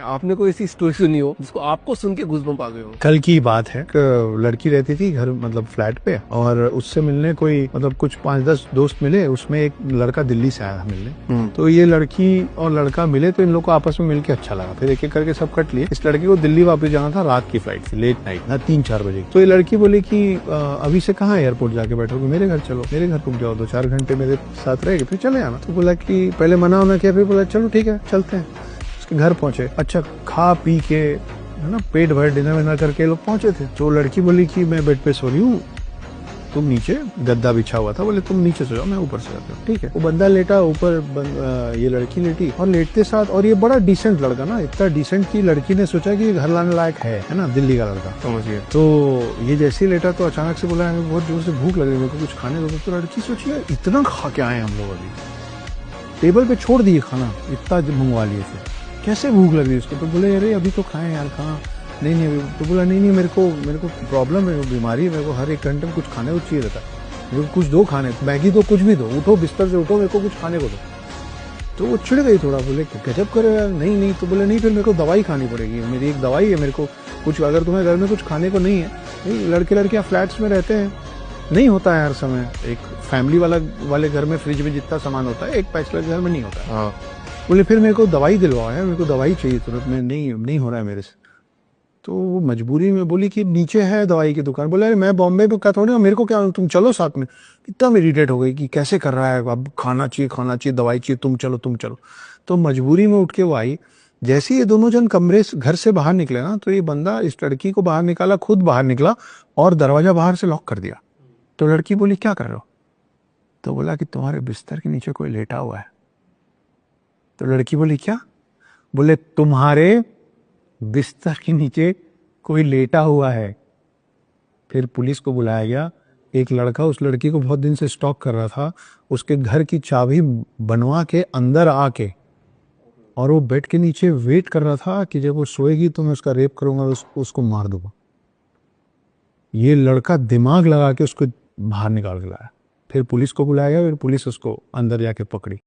आपने कोई ऐसी स्टोरी सुनी हो जिसको आपको सुन के गूज़बम्प आ गए हो? कल की बात है, एक लड़की रहती थी घर मतलब फ्लैट पे, और उससे मिलने कोई मतलब कुछ 5-10 दोस्त मिले। उसमें एक लड़का दिल्ली से आया था मिलने। तो ये लड़की और लड़का मिले तो इन लोग को आपस में मिलके अच्छा लगा। फिर एक एक करके सब कट लिए। इस लड़की को दिल्ली वापस जाना था, रात की फ्लाइट थी, लेट नाइट ना 3-4 बजे। तो ये लड़की बोली कि अभी से कहाँ एयरपोर्ट जाके बैठोगे, मेरे घर चलो, मेरे घर रुक जाओ, 2-4 घंटे मेरे साथ रहेगी, फिर चले आना। तो बोला कि पहले मना होना किया, फिर बोला चलो ठीक है चलते हैं। उसके घर पहुंचे, अच्छा खा पी के है ना, पेट भर डिनर विनर करके लोग पहुंचे थे। तो लड़की बोली कि मैं बेड पे सो रही हूँ, तुम नीचे, गद्दा बिछा हुआ था, बोले तुम नीचे सो जाओ, मैं ऊपर से जाता हूँ। ठीक है, वो बंदा लेटा ऊपर, ये लड़की लेटी, और लेटते साथ, और ये बड़ा डिसेंट लड़का ना, इतना डिसेंट की लड़की ने सोचा कि घर लाने लायक है ना, दिल्ली का लड़का, समझ गया। तो ये जैसे ही लेटा तो अचानक से बोला हमें बहुत जोर से भूख लग रही है, मेरे को कुछ खाने दो। तो लड़की सोचिए इतना खा के आए हम लोग, अभी टेबल पे छोड़ दिए खाना, इतना मंगवा लिए थे, कैसे भूख लग रही है उसको। तो बोले अरे अभी तो खाएं यार, कहाँ, नहीं। तो बोला नहीं मेरे को प्रॉब्लम है, बीमारी है, मेरे को हर 1 घंटे में कुछ खाने को चाहिए रहता है, मेरे को कुछ दो खाने, मैगी दो, कुछ भी दो, उठो बिस्तर से उठो, मेरे को कुछ खाने को दो। तो वो चिढ़ गई थोड़ा, बोले गजब करे यार, नहीं। तो बोले नहीं, फिर मेरे को दवाई खानी पड़ेगी, मेरी एक दवाई है, मेरे को कुछ, अगर तुम्हें घर में कुछ खाने को नहीं है, नहीं लड़के लड़कियाँ फ्लैट्स में रहते हैं, नहीं होता है हर समय, एक फैमिली वाले घर में फ्रिज में जितना सामान होता है, एक बैचलर घर में नहीं होता है। बोले फिर मेरे को दवाई दिलवाओ यार, मेरे को दवाई चाहिए तुरंत में, नहीं हो रहा है मेरे से। तो वो मजबूरी में बोली कि नीचे है दवाई की दुकान। बोला अरे मैं बॉम्बे में, क्या थोड़ी, मेरे को क्या, तुम चलो साथ में। इतना इरिटेट हो गई कि कैसे कर रहा है, अब खाना चाहिए, दवाई चाहिए, तुम चलो। तो मजबूरी में उठ के वो आई। जैसे ये दोनों जन कमरे घर से बाहर निकले ना, तो ये बंदा इस लड़की को बाहर निकाला, खुद बाहर निकला और दरवाजा बाहर से लॉक कर दिया। तो लड़की बोली क्या कर रहे हो? तो बोला कि तुम्हारे बिस्तर के नीचे कोई लेटा हुआ है। तो लड़की बोली क्या? बोले तुम्हारे बिस्तर के नीचे कोई लेटा हुआ है। फिर पुलिस को बुलाया गया। एक लड़का उस लड़की को बहुत दिन से स्टॉक कर रहा था, उसके घर की चाबी बनवा के अंदर आके, और वो बेड के नीचे वेट कर रहा था कि जब वो सोएगी तो मैं उसका रेप करूंगा, उसको मार दूंगा। ये लड़का दिमाग लगा के उसको बाहर निकाल के लाया। फिर पुलिस को बुलाया गया, फिर पुलिस उसको अंदर जाके पकड़ी।